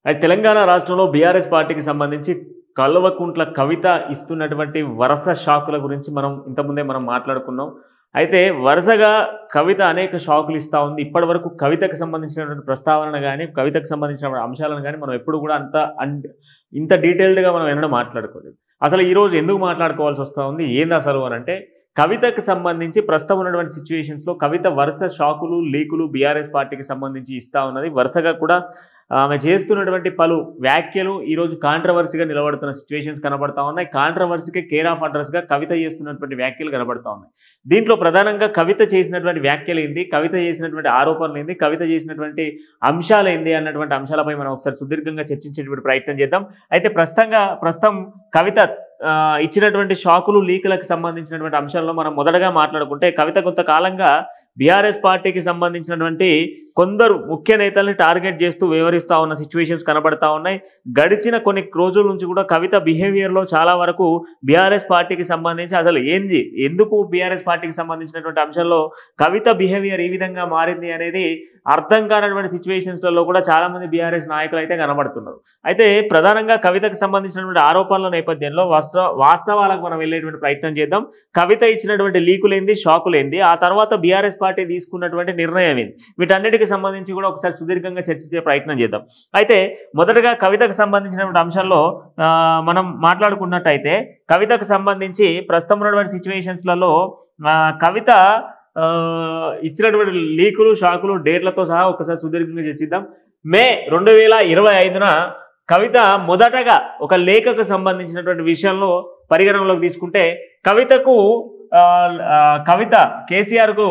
అయితే తెలంగాణ రాష్ట్రంలో బీఆర్ఎస్ పార్టీకి సంబంధించి కల్వకుంట్ల కవిత ఇస్తున్నటువంటి వరుస షాకుల గురించి ఇంతకుముందే మనం మాట్లాడుకున్నాం. అయితే వరుసగా కవిత అనేక షాకులు ఇస్తూ ఉంది. ఇప్పటివరకు కవితకు సంబంధించినటువంటి ప్రస్తావన కానీ కవితకు సంబంధించిన అంశాలను కానీ మనం ఎప్పుడు కూడా ఇంత డీటెయిల్డ్గా మనం ఎన్నడూ మాట్లాడుకోలేదు. అసలు ఈరోజు ఎందుకు మాట్లాడుకోవాల్సి వస్తూ ఉంది, ఏంది అసలు అని అంటే, కవితకు సంబంధించి ప్రస్తుతం ఉన్నటువంటి సిచ్యువేషన్స్లో కవిత వరుస షాకులు లీకులు బీఆర్ఎస్ పార్టీకి సంబంధించి ఇస్తూ ఉన్నది. వరుసగా కూడా ఆమె చేస్తున్నటువంటి పలు వ్యాఖ్యలు ఈరోజు కాంట్రవర్సీగా నిలబడుతున్న సిచ్యువేషన్స్ కనబడతా ఉన్నాయి. కాంట్రవర్సీకి కేర్ ఆఫ్ అడ్రస్గా కవిత చేస్తున్నటువంటి వ్యాఖ్యలు కనబడతా ఉన్నాయి. దీంట్లో ప్రధానంగా కవిత చేసినటువంటి వ్యాఖ్యలు ఏంది, కవిత చేసినటువంటి ఆరోపణలు ఏంది, కవిత చేసినటువంటి అంశాలు ఏంది అన్నటువంటి అంశాలపై మనం ఒకసారి సుదీర్ఘంగా చర్చించేటువంటి ప్రయత్నం చేద్దాం. అయితే ప్రస్తుతం కవిత ఇచ్చినటువంటి షాకులు లీకులకు సంబంధించినటువంటి అంశాల్లో మనం మొదటగా మాట్లాడుకుంటే, కవిత కొంతకాలంగా బీఆర్ఎస్ పార్టీకి సంబంధించినటువంటి కొందరు ముఖ్య నేతల్ని టార్గెట్ చేస్తూ వ్యవహరిస్తూ ఉన్న సిచ్యువేషన్స్ కనబడతా ఉన్నాయి. గడిచిన కొన్ని రోజుల నుంచి కూడా కవిత బిహేవియర్లో చాలా వరకు బీఆర్ఎస్ పార్టీకి సంబంధించి అసలు ఎందుకు బీఆర్ఎస్ పార్టీకి సంబంధించినటువంటి అంశంలో కవిత బిహేవియర్ ఈ విధంగా మారింది అనేది అర్థం కానటువంటి సిచ్యువేషన్స్లలో కూడా చాలామంది బీఆర్ఎస్ నాయకులు అయితే కనబడుతున్నారు. అయితే ప్రధానంగా కవితకు సంబంధించినటువంటి ఆరోపణల నేపథ్యంలో వాస్తవాలకు మనం వెళ్ళేటువంటి ప్రయత్నం చేద్దాం. కవిత ఇచ్చినటువంటి లీకులేంది, షాకులేంది, ఆ తర్వాత బీఆర్ఎస్ పార్టీ తీసుకున్నటువంటి నిర్ణయం ఏంది, వీటన్నిటికి సంబంధించి కూడా ఒకసారి సుదీర్ఘంగా చర్చించే ప్రయత్నం చేద్దాం. అయితే మొదటగా కవితకు సంబంధించినటువంటి అంశాల్లో మనం మాట్లాడుకున్నట్టయితే, కవితకు సంబంధించి ప్రస్తుతం ఉన్నటువంటి సిచ్యువేషన్స్లలో కవిత ఇచ్చినటువంటి లీకులు షాకులు డేట్లతో సహా ఒకసారి సుదీర్ఘంగా చర్చిద్దాం. మే 2025న కవిత మొదటగా ఒక లేఖకు సంబంధించినటువంటి విషయంలో పరిగణనలోకి తీసుకుంటే, కవిత కేసీఆర్కు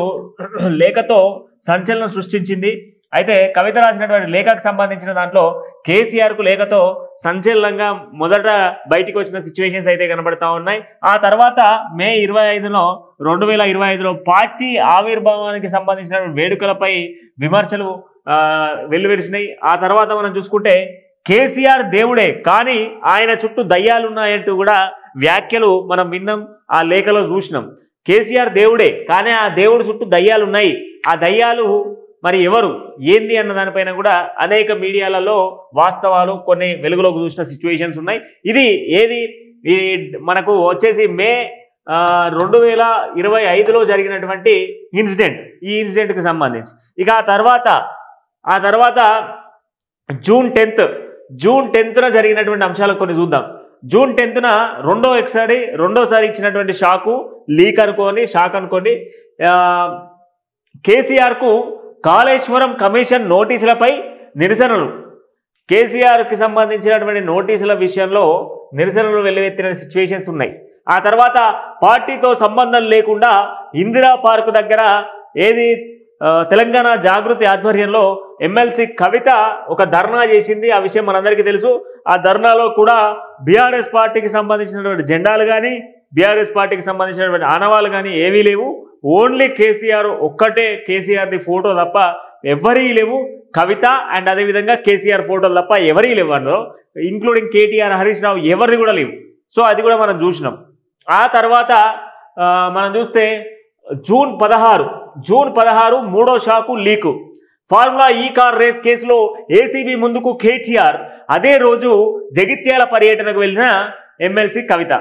లేఖతో సంచలనం సృష్టించింది. అయితే కవిత రాసినటువంటి లేఖకు సంబంధించిన దాంట్లో కేసీఆర్కు లేఖతో సంచలనంగా మొదట బయటికి వచ్చిన సిచ్యువేషన్స్ అయితే కనబడతా ఉన్నాయి. ఆ తర్వాత మే 2025లో పార్టీ ఆవిర్భావానికి సంబంధించిన వేడుకలపై విమర్శలు వెల్లువెరిసినాయి. ఆ తర్వాత మనం చూసుకుంటే, కేసీఆర్ దేవుడే కానీ ఆయన చుట్టూ దయ్యాలున్నాయంటూ కూడా వ్యాఖ్యలు మనం విన్నాం, ఆ లేఖలో చూసినాం. కేసీఆర్ దేవుడే కానీ ఆ దేవుడి చుట్టూ దయ్యాలున్నాయి, ఆ దయ్యాలు మరి ఎవరు ఏంది అన్న దానిపైన కూడా అనేక మీడియాలలో వాస్తవాలు కొన్ని వెలుగులోకి చూసిన సిచ్యువేషన్స్ ఉన్నాయి. ఇది మనకు వచ్చేసి మే 2025లో జరిగినటువంటి ఇన్సిడెంట్. ఈ ఇన్సిడెంట్కి సంబంధించి ఇక ఆ తర్వాత జూన్ 10న జరిగినటువంటి అంశాలు కొన్ని చూద్దాం. జూన్ 10న రెండోసారి ఇచ్చినటువంటి షాక్ అనుకోండి. కేసీఆర్కు కాళేశ్వరం కమిషన్ నోటీసులపై నిరసనలు. కేసీఆర్కి సంబంధించినటువంటి నోటీసుల విషయంలో నిరసనలు వెల్లువెత్తిన సిచ్యువేషన్స్ ఉన్నాయి. ఆ తర్వాత పార్టీతో సంబంధం లేకుండా ఇందిరా పార్క్ దగ్గర తెలంగాణ జాగృతి ఆధ్వర్యంలో ఎమ్మెల్సీ కవిత ఒక ధర్నా చేసింది. ఆ విషయం మనందరికీ తెలుసు. ఆ ధర్నాలో కూడా బీఆర్ఎస్ పార్టీకి సంబంధించినటువంటి జెండాలు కానీ బీఆర్ఎస్ పార్టీకి సంబంధించినటువంటి ఆనవాళ్ళు కానీ ఏవీ లేవు. ఓన్లీ కేసీఆర్ ఒక్కటే, కేసీఆర్ది ఫోటో తప్ప ఎవరీ లేవు. కవిత అండ్ అదేవిధంగా కేసీఆర్ ఫోటోలు తప్ప ఎవరీ లేవు. అందులో ఇంక్లూడింగ్ కేటీఆర్, హరీష్ రావు ఎవరిది కూడా లేవు. సో అది కూడా మనం చూసినాం. ఆ తర్వాత మనం చూస్తే జూన్ 16 మూడో షాకు లీకు. ఫార్ములా ఈ కార్ రేస్ కేసులో ఏసీబీ ముందుకు కేటీఆర్. అదే రోజు జగిత్యాల పర్యటనకు వెళ్ళిన ఎమ్మెల్సీ కవిత.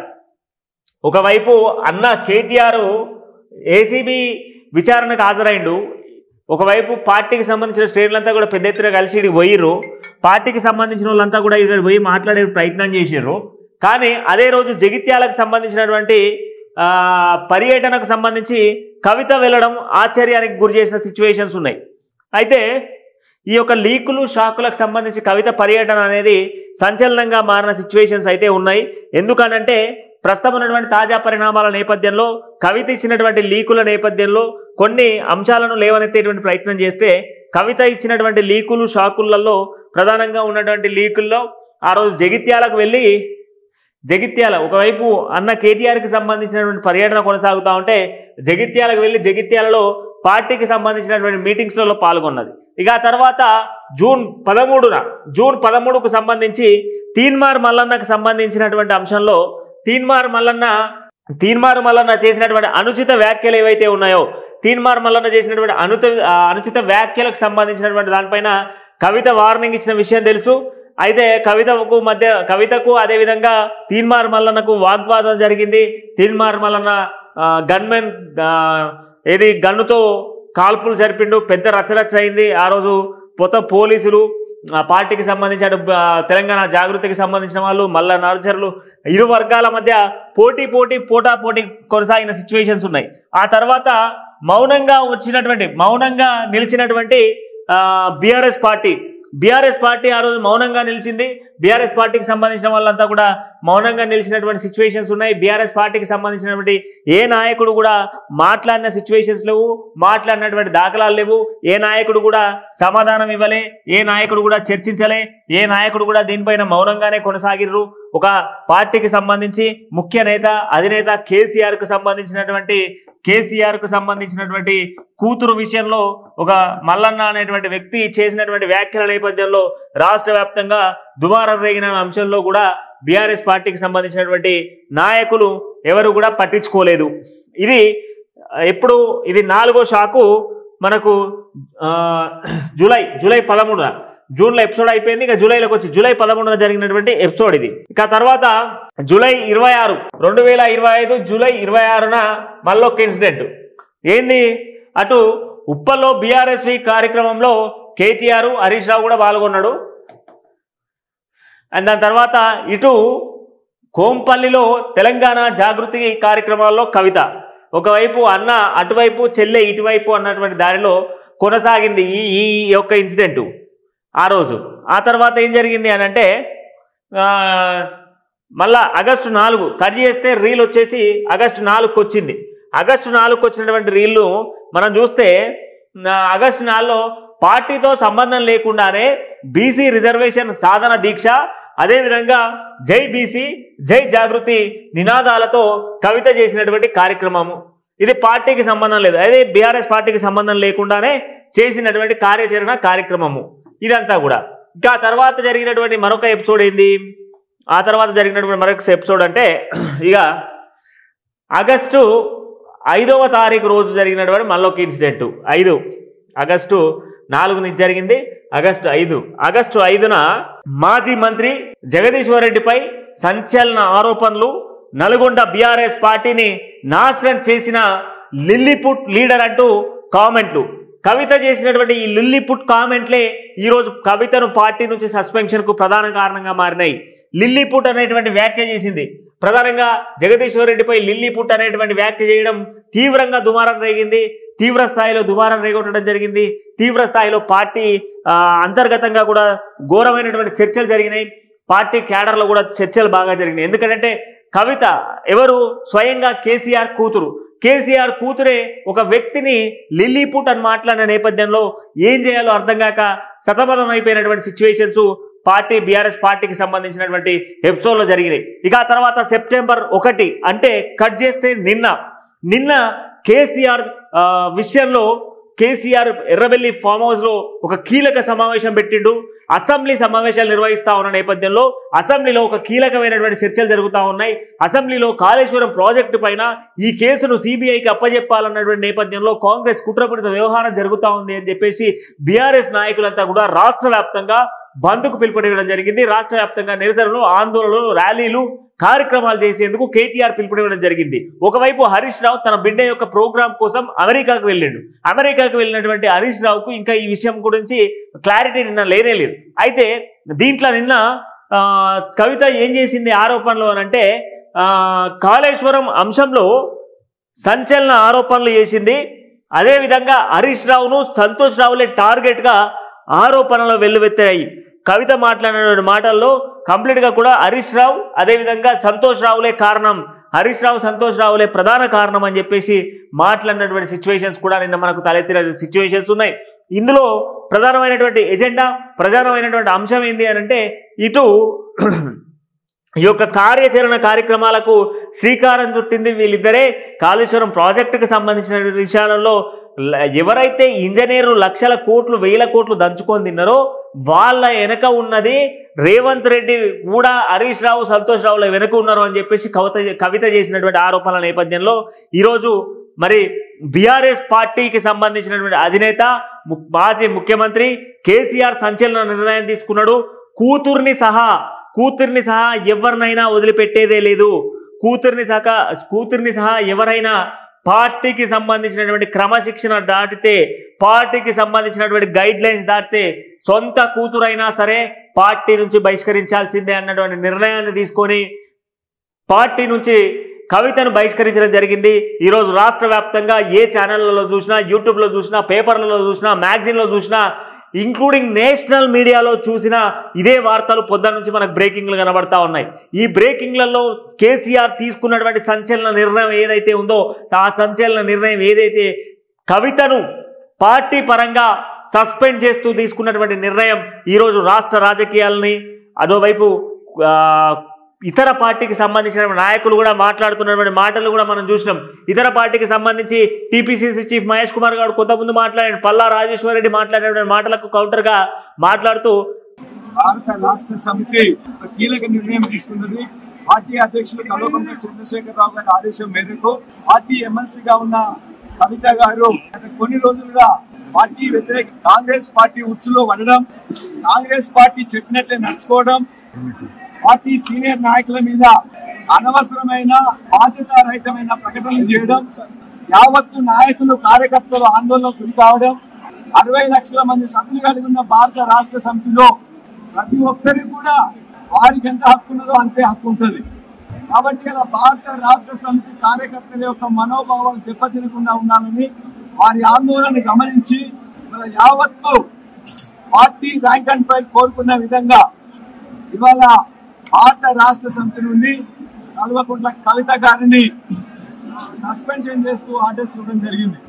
ఒకవైపు అన్న కేటీఆర్ ఏసీబీ విచారణకు హాజరైండు, ఒకవైపు పార్టీకి సంబంధించిన శ్రేణులంతా కూడా పెద్ద ఎత్తున కలిసి ఇక్కడికి పోయిర్రు. పార్టీకి సంబంధించిన వాళ్ళంతా కూడా ఇక్కడ పోయి మాట్లాడే ప్రయత్నం చేసిర్రు. కానీ అదే రోజు జగిత్యాలకు సంబంధించినటువంటి పర్యటనకు సంబంధించి కవిత వెళ్ళడం ఆశ్చర్యానికి గురి చేసిన సిచ్యువేషన్స్ ఉన్నాయి. అయితే ఈ యొక్క లీకులు షాకులకు సంబంధించి కవిత పర్యటన అనేది సంచలనంగా మారిన సిచ్యువేషన్స్ అయితే ఉన్నాయి. ఎందుకనంటే ప్రస్తుతం ఉన్నటువంటి తాజా పరిణామాల నేపథ్యంలో కవిత ఇచ్చినటువంటి లీకుల నేపథ్యంలో కొన్ని అంశాలను లేవనెత్తేటువంటి ప్రయత్నం చేస్తే, కవిత ఇచ్చినటువంటి లీకులు షాకులలో ప్రధానంగా ఉన్నటువంటి లీకుల్లో ఆ రోజు జగిత్యాలకు వెళ్ళి ఒకవైపు అన్న కేటీఆర్కి సంబంధించినటువంటి పర్యటన కొనసాగుతూ ఉంటే జగిత్యాలకు వెళ్ళి జగిత్యాలలో పార్టీకి సంబంధించినటువంటి మీటింగ్స్లలో పాల్గొన్నది. ఇక ఆ తర్వాత జూన్ 13కు సంబంధించి తీన్మార్ మల్లన్నకు సంబంధించినటువంటి అంశంలో తీన్మార్ మల్లన్న చేసినటువంటి అనుచిత వ్యాఖ్యలు ఏవైతే ఉన్నాయో, తీన్మార్ మల్లన్న చేసినటువంటి అనుచిత వ్యాఖ్యలకు సంబంధించినటువంటి దానిపైన కవిత వార్నింగ్ ఇచ్చిన విషయం తెలుసు. అయితే కవితకు అదేవిధంగా తీన్మార్ మల్లన్నకు వాగ్వాదం జరిగింది. తీన్మార్ మల్లన్న గన్మెన్ గన్నుతో కాల్పులు జరిపిండు, పెద్ద రచ్చరచ్చ అయింది. ఆ రోజు మొత్తం పోలీసులు, పార్టీకి సంబంధించిన తెలంగాణ జాగృతికి సంబంధించిన వాళ్ళు, మల్ల నర్జర్లు, ఇరు వర్గాల మధ్య పోటాపోటీ కొనసాగిన సిచ్యువేషన్స్ ఉన్నాయి. ఆ తర్వాత మౌనంగా నిలిచినటువంటి బీఆర్ఎస్ పార్టీ ఆ రోజు మౌనంగా నిలిచింది. బీఆర్ఎస్ పార్టీకి సంబంధించిన వాళ్ళంతా కూడా మౌనంగా నిలిచినటువంటి సిచ్యువేషన్స్ ఉన్నాయి. బీఆర్ఎస్ పార్టీకి సంబంధించినటువంటి ఏ నాయకుడు కూడా మాట్లాడిన సిచ్యువేషన్స్ లేవు, మాట్లాడినటువంటి దాఖలాలు లేవు. ఏ నాయకుడు కూడా సమాధానం ఇవ్వలే, ఏ నాయకుడు కూడా చర్చించలే, ఏ నాయకుడు కూడా దీనిపైన మౌనంగానే కొనసాగిర్రు. ఒక పార్టీకి సంబంధించి ముఖ్య నేత, అధినేత కేసీఆర్కు సంబంధించినటువంటి కూతురు విషయంలో ఒక మల్లన్న అనేటువంటి వ్యక్తి చేసినటువంటి వ్యాఖ్యల నేపథ్యంలో రాష్ట్ర వ్యాప్తంగా దుమారం రేగిన అంశంలో కూడా బీఆర్ఎస్ పార్టీకి సంబంధించినటువంటి నాయకులు ఎవరు కూడా పట్టించుకోలేదు. ఇది 4వ షాకు మనకు జూలై 13న, జూన్లో ఎపిసోడ్ అయిపోయింది. ఇక జూలైలోకి వచ్చి జూలై 13న జరిగినటువంటి ఎపిసోడ్ ఇది. ఇక తర్వాత జూలై 26, 2025 జూలై 26న మళ్ళొక ఇన్సిడెంట్ ఏంది, అటు ఉప్పల్లో బీఆర్ఎస్వి కార్యక్రమంలో కేటీఆర్, హరీష్ రావు కూడా పాల్గొన్నాడు. అండ్ దాని తర్వాత ఇటు కోంపల్లిలో తెలంగాణ జాగృతి కార్యక్రమాల్లో కవిత, ఒకవైపు అన్న అటువైపు, చెల్లె ఇటువైపు అన్నటువంటి దారిలో కొనసాగింది ఈ యొక్క ఇన్సిడెంటు ఆ రోజు. ఆ తర్వాత ఏం జరిగింది అని అంటే మళ్ళా ఆగస్టు 4 కట్ చేస్తే రీల్ వచ్చేసి ఆగస్టు 4కు వచ్చింది. ఆగస్టు 4కు వచ్చినటువంటి రీల్ను మనం చూస్తే ఆగస్టు 4లో పార్టీతో సంబంధం లేకుండానే బీసీ రిజర్వేషన్ సాధన దీక్ష, అదేవిధంగా జై బీసీ జై జాగృతి నినాదాలతో కవిత చేసినటువంటి కార్యక్రమము. ఇది పార్టీకి సంబంధం లేదు, అదే బీఆర్ఎస్ పార్టీకి సంబంధం లేకుండానే చేసినటువంటి కార్యక్రమము ఇదంతా కూడా. ఇంకా తర్వాత జరిగినటువంటి మరొక ఎపిసోడ్ ఏంది, ఆ తర్వాత జరిగినటువంటి మరొక ఎపిసోడ్ అంటే ఇక ఆగస్టు 5వ తారీఖు రోజు జరిగినటువంటి మళ్ళొక ఇన్సిడెంట్. ఆగస్టు 4 నుంచి జరిగింది. ఆగస్టు 5న మాజీ మంత్రి జగదీశ్వర్ రెడ్డిపై సంచలన ఆరోపణలు, నల్గొండ బీఆర్ఎస్ పార్టీని నాశనం చేసిన లిల్లీపుట్ లీడర్ అంటూ కామెంట్లు. కవిత చేసినటువంటి ఈ లిల్లీపుట్ కామెంట్లే ఈరోజు కవితను పార్టీ నుంచి సస్పెన్షన్కు ప్రధాన కారణంగా మారినాయి. లిల్లీపుట్ అనేటువంటి వ్యాఖ్య చేసింది. ప్రధానంగా జగదీశ్వర్ రెడ్డిపై లిల్లీపుట్ అనేటువంటి వ్యాఖ్య చేయడం తీవ్రంగా దుమారం రేగింది. తీవ్ర స్థాయిలో దుమారం రేగొట్టడం జరిగింది. తీవ్ర స్థాయిలో పార్టీ అంతర్గతంగా కూడా ఘోరమైనటువంటి చర్చలు జరిగినాయి. పార్టీ క్యాడర్లో కూడా చర్చలు బాగా జరిగినాయి. ఎందుకంటే కవిత ఎవరు, స్వయంగా కేసీఆర్ కూతురే ఒక వ్యక్తిని లిల్లీపుట్ అని మాట్లాడిన నేపథ్యంలో ఏం చేయాలో అర్థం కాక సతమతం అయిపోయినటువంటి సిచ్యువేషన్స్ బీఆర్ఎస్ పార్టీకి సంబంధించినటువంటి ఎపిసోడ్లో జరిగినాయి. ఇక ఆ తర్వాత సెప్టెంబర్ 1 అంటే కట్ చేస్తే నిన్న కేసీఆర్ విషయంలో కేసీఆర్ ఎర్రబెల్లి ఫామ్ హౌస్లో ఒక కీలక సమావేశం పెట్టిండు. అసెంబ్లీ సమావేశాలు నిర్వహిస్తా ఉన్న నేపథ్యంలో అసెంబ్లీలో ఒక కీలకమైనటువంటి చర్చలు జరుగుతూ ఉన్నాయి. అసెంబ్లీలో కాళేశ్వరం ప్రాజెక్టు పైన ఈ కేసును సిబిఐకి అప్పజెప్పాలన్నటువంటి నేపథ్యంలో కాంగ్రెస్ కుట్రపూరిత వ్యవహారం జరుగుతూ ఉంది అని చెప్పేసి బీఆర్ఎస్ నాయకులంతా కూడా రాష్ట్ర వ్యాప్తంగా బంద్కు పిలుపునివ్వడం జరిగింది. రాష్ట్ర వ్యాప్తంగా నిరసనలు, ఆందోళనలు, ర్యాలీలు, కార్యక్రమాలు చేసేందుకు కేటీఆర్ పిలుపునివ్వడం జరిగింది. ఒకవైపు హరీష్ రావు తన బిడ్డ యొక్క ప్రోగ్రాం కోసం అమెరికాకు వెళ్ళినటువంటి హరీష్ రావుకు ఇంకా ఈ విషయం గురించి క్లారిటీ నిన్న లేనేలేదు. అయితే దీంట్లో నిన్న కవిత ఏం చేసింది ఆరోపణలు అనంటే కాళేశ్వరం అంశంలో సంచలన ఆరోపణలు చేసింది. అదేవిధంగా హరీష్ రావును, సంతోష్ రావులే టార్గెట్గా ఆరోపణలు వెల్లువెత్తాయి. కవిత మాట్లాడిన మాటల్లో కంప్లీట్గా కూడా హరీష్ రావు అదేవిధంగా సంతోష్ రావులే కారణం, హరీష్ రావు, సంతోష్ రావులే ప్రధాన కారణం అని చెప్పేసి మాట్లాడినటువంటి సిచ్యువేషన్స్ కూడా నిన్న మనకు తలెత్తిన సిచ్యువేషన్స్ ఉన్నాయి. ఇందులో ప్రధానమైనటువంటి ఎజెండా, ప్రధానమైనటువంటి అంశం ఏంటి అని అంటే ఇటు ఈ యొక్క కార్యక్రమాలకు శ్రీకారం చుట్టింది వీళ్ళిద్దరే. కాళేశ్వరం ప్రాజెక్టుకు సంబంధించిన విషయాలలో ఎవరైతే ఇంజనీర్లు లక్షల కోట్లు, వేల కోట్లు దంచుకొని తిన్నారో వాళ్ళ వెనక ఉన్నది రేవంత్ రెడ్డి కూడా హరీష్ రావు, సంతోష్ రావుల వెనక ఉన్నారు అని చెప్పేసి కవిత చేసినటువంటి ఆరోపణల నేపథ్యంలో ఈరోజు మరి బీఆర్ఎస్ పార్టీకి సంబంధించినటువంటి అధినేత, మాజీ ముఖ్యమంత్రి కేసీఆర్ సంచలన నిర్ణయం తీసుకున్నాడు. కూతుర్ని సహా ఎవరినైనా వదిలిపెట్టేదే లేదు. కూతుర్ని సహా ఎవరైనా పార్టీకి సంబంధించినటువంటి క్రమశిక్షణ దాటితే, పార్టీకి సంబంధించినటువంటి గైడ్ లైన్స్ దాటితే సొంత కూతురైనా సరే పార్టీ నుంచి బహిష్కరించాల్సిందే అన్నటువంటి నిర్ణయాన్ని తీసుకొని పార్టీ నుంచి కవితను బహిష్కరించడం జరిగింది. ఈరోజు రాష్ట్ర వ్యాప్తంగా ఏ ఛానళ్లలో చూసినా, యూట్యూబ్లో చూసినా, పేపర్లలో చూసినా, మ్యాగజైన్లో చూసినా, ఇంక్లూడింగ్ నేషనల్ మీడియాలో చూసినా ఇదే వార్తలు పొద్దున్న నుంచి మనకు బ్రేకింగ్లు కనబడతా ఉన్నాయి. ఈ బ్రేకింగ్లలో కేసీఆర్ తీసుకున్నటువంటి సంచలన నిర్ణయం ఏదైతే ఉందో, ఆ సంచలన నిర్ణయం ఏదైతే కవితను పార్టీ పరంగా సస్పెండ్ చేస్తూ తీసుకున్నటువంటి నిర్ణయం ఈరోజు రాష్ట్ర రాజకీయాలని, అదోవైపు ఇతర పార్టీకి సంబంధించిన నాయకులు కూడా మాట్లాడుతున్నటువంటి మాటలు కూడా మనం చూసినాం. ఇతర పార్టీకి సంబంధించి టీపీసీసీ చీఫ్ మహేష్ కుమార్ గారు కొంతమంది మాట్లాడారు, పల్లా రాజేశ్వర రెడ్డి మాట్లాడినటువంటి మాటలకు కౌంటర్గా మాట్లాడుతూ భారత రాష్ట్ర సమితి కీలక నిర్ణయం తీసుకున్నది. పార్టీ అధ్యక్షులు కల్వకుంట్ల చంద్రశేఖరరావు గారి ఆదేశం మేరకు పార్టీ ఎమ్మెల్సీగా ఉన్న కవిత గారు గత కొన్ని రోజులుగా పార్టీ వ్యతిరేక కాంగ్రెస్ పార్టీ ఉచ్చులో పడడం, కాంగ్రెస్ పార్టీ చెప్పినట్లే నడుచుకోవడం, పార్టీ సీనియర్ నాయకుల మీద అనవసరమైన బాధ్యతారహితమైన ప్రకటనలు చేయడం, యావత్తు నాయకులు కార్యకర్తలు ఆందోళనకు గురి కావడం, 60 లక్షల మంది సభ్యులు కలిగి ఉన్న భారత రాష్ట్ర సమితిలో ప్రతి ఒక్కరికి కూడా వారికి ఎంత హక్కు ఉన్నదో అంతే హక్కు ఉంటుంది. కాబట్టి అలా భారత రాష్ట్ర సమితి కార్యకర్తల యొక్క మనోభావాలు దెబ్బతినకుండా ఉండాలని వారి ఆందోళనను గమనించి మన యావత్తు పార్టీ ర్యాంక్ అండ్ ఫైల్ కోరుకున్న విధంగా ఇవాళ భారత రాష్ట్ర సమితి నుండి కల్వకుంట్ల కవిత గారిని సస్పెన్షన్ చేస్తూ ఆర్డర్స్ ఇవ్వడం జరిగింది.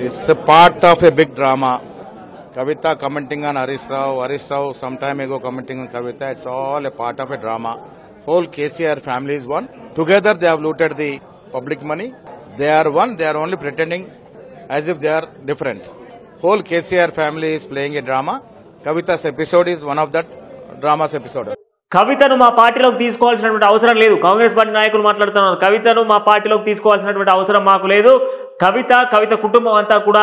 It's a part of a big drama. Kavita commenting on Harish Rao some time ago commenting on Kavita. It's all a part of a drama. Whole KCR family is one. Together they have looted the public money. They are one. They are only pretending as if they are different. Whole KCR family is playing a drama. Kavita's episode is one of that drama's episode. కవితను మా పార్టీలోకి తీసుకోవాల్సినటువంటి అవసరం లేదు. Congress party నాయకులు మాట్లాడుతున్నారు, కవితను మా పార్టీలోకి తీసుకోవాల్సినటువంటి అవసరం మాకు లేదు. కవిత కుటుంబం అంతా కూడా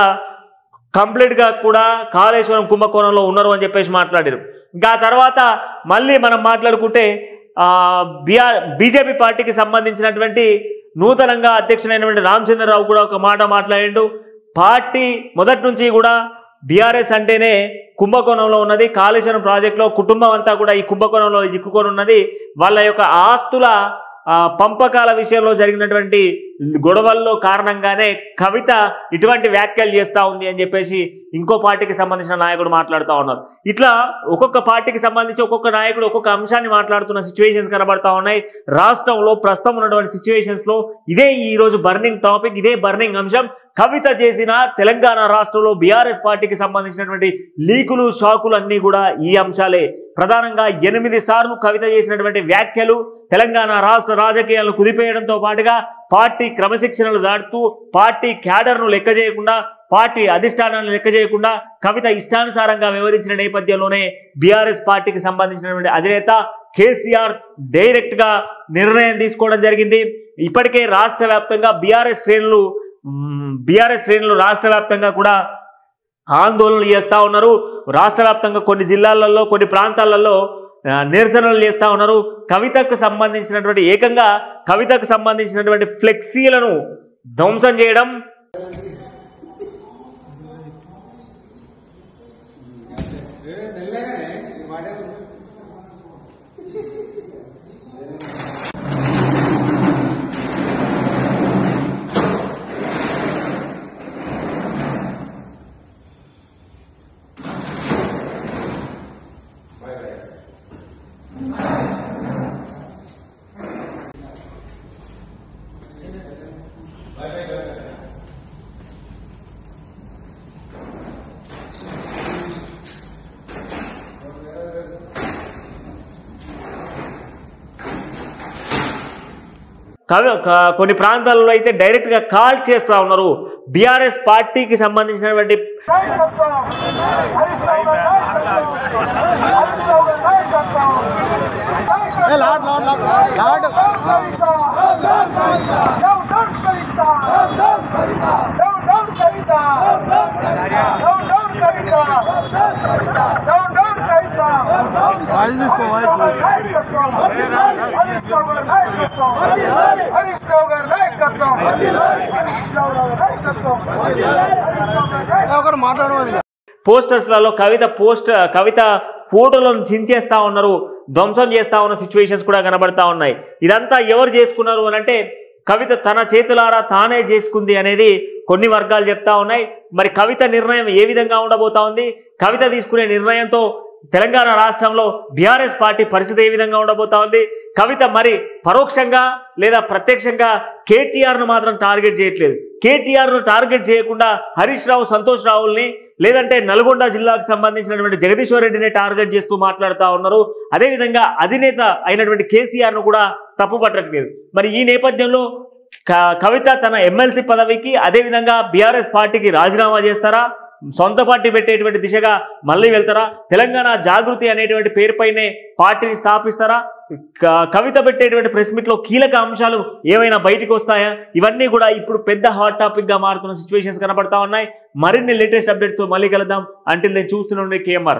కంప్లీట్గా కూడా కాళేశ్వరం కుంభకోణంలో ఉన్నారు అని చెప్పేసి మాట్లాడారు. ఇంకా తర్వాత మళ్ళీ మనం మాట్లాడుకుంటే బీజేపీ పార్టీకి సంబంధించినటువంటి నూతనంగా అధ్యక్షుడైనటువంటి రామచంద్రరావు కూడా ఒక మాట మాట్లాడిండు. పార్టీ మొదటి నుంచి కూడా బీఆర్ఎస్ అంటేనే కుంభకోణంలో ఉన్నది, కాళేశ్వరం ప్రాజెక్టులో కుటుంబం అంతా కూడా ఈ కుంభకోణంలో ఇక్కుకొని ఉన్నది, వాళ్ళ యొక్క ఆస్తుల పంపకాల విషయంలో జరిగినటువంటి గొడవల్లో కారణంగానే కవిత ఇటువంటి వ్యాఖ్యలు చేస్తూ ఉంది అని చెప్పేసి ఇంకో పార్టీకి సంబంధించిన నాయకుడు మాట్లాడుతూ ఉన్నారు. ఇట్లా ఒక్కొక్క పార్టీకి సంబంధించి ఒక్కొక్క నాయకుడు ఒక్కొక్క అంశాన్ని మాట్లాడుతున్న సిచ్యువేషన్స్ కనబడతా ఉన్నాయి. రాష్ట్రంలో ప్రస్తుతం ఉన్నటువంటి సిచ్యువేషన్స్లో ఇదే ఈరోజు బర్నింగ్ టాపిక్, ఇదే బర్నింగ్ అంశం. కవిత చేసిన తెలంగాణ రాష్ట్రంలో బీఆర్ఎస్ పార్టీకి సంబంధించినటువంటి లీకులు, షాకులు అన్నీ కూడా ఈ అంశాలే. ప్రధానంగా 8 సార్లు కవిత చేసినటువంటి వ్యాఖ్యలు తెలంగాణ రాష్ట్ర రాజకీయాలను కుదిపేయడంతో పాటుగా పార్టీ క్రమశిక్షణలు దాటుతూ పార్టీ క్యాడర్ను లెక్క చేయకుండా, పార్టీ అధిష్టానాన్ని లెక్క చేయకుండా కవిత ఇష్టానుసారంగా వ్యవహరించిన నేపథ్యంలోనే బీఆర్ఎస్ పార్టీకి సంబంధించినటువంటి అధినేత కేసీఆర్ డైరెక్ట్ గా నిర్ణయం తీసుకోవడం జరిగింది. ఇప్పటికే రాష్ట్ర వ్యాప్తంగా బీఆర్ఎస్ శ్రేణులు రాష్ట్ర వ్యాప్తంగా కూడా ఆందోళనలు చేస్తూ ఉన్నారు. రాష్ట్ర వ్యాప్తంగా కొన్ని జిల్లాలలో, కొన్ని ప్రాంతాలలో నిరసనలు చేస్తూ ఉన్నారు. కవితకు సంబంధించినటువంటి ఫ్లెక్సీలను ధ్వంసం చేయడం, కొన్ని ప్రాంతాలలో అయితే డైరెక్ట్ గా కాల్ చేస్తూ ఉన్నారు. బీఆర్ఎస్ పార్టీకి సంబంధించినటువంటి పోస్టర్స్లలో కవిత ఫోటోలను చించేస్తా ఉన్నారు, ధ్వంసం చేస్తా ఉన్న సిచ్యువేషన్స్ కూడా కనబడతా ఉన్నాయి. ఇదంతా ఎవరు చేసుకున్నారు అని అంటే కవిత తన చేతులారా తానే చేసుకుంది అనేది కొన్ని వర్గాలు చెప్తా ఉన్నాయి. మరి కవిత నిర్ణయం ఏ విధంగా ఉండబోతా ఉంది, కవిత తీసుకునే నిర్ణయంతో తెలంగాణ రాష్ట్రంలో బీఆర్ఎస్ పార్టీ పరిస్థితి ఏ విధంగా ఉండబోతా ఉంది, కవిత మరి పరోక్షంగా లేదా ప్రత్యక్షంగా కేటీఆర్ను మాత్రం టార్గెట్ చేయట్లేదు. కేటీఆర్ను టార్గెట్ చేయకుండా హరీష్ రావు, సంతోష్ రావుల్ని లేదంటే నల్గొండ జిల్లాకు సంబంధించినటువంటి జగదీశ్వర్ రెడ్డిని టార్గెట్ చేస్తూ మాట్లాడుతూ ఉన్నారు. అదేవిధంగా అధినేత అయినటువంటి కేసీఆర్ను కూడా తప్పుపట్టట్లేదు. మరి ఈ నేపథ్యంలో కవిత తన ఎమ్మెల్సీ పదవికి అదేవిధంగా బీఆర్ఎస్ పార్టీకి రాజీనామా చేస్తారా, సొంత పార్టీ పెట్టేటువంటి దిశగా మళ్ళీ వెళ్తారా, తెలంగాణ జాగృతి అనేటువంటి పేరుపైనే పార్టీని స్థాపిస్తారా, కవిత పెట్టేటువంటి ప్రెస్ మీట్లో కీలక అంశాలు ఏమైనా బయటకు వస్తాయా, ఇవన్నీ కూడా ఇప్పుడు పెద్ద హాట్ టాపిక్ గా మారుతున్న సిచ్యువేషన్స్ కనబడతా ఉన్నాయి. మరిన్ని లేటెస్ట్ అప్డేట్స్ తో మళ్ళీ కలుద్దాం. అంటిల్ దెన్ చూస్తూనే KMR.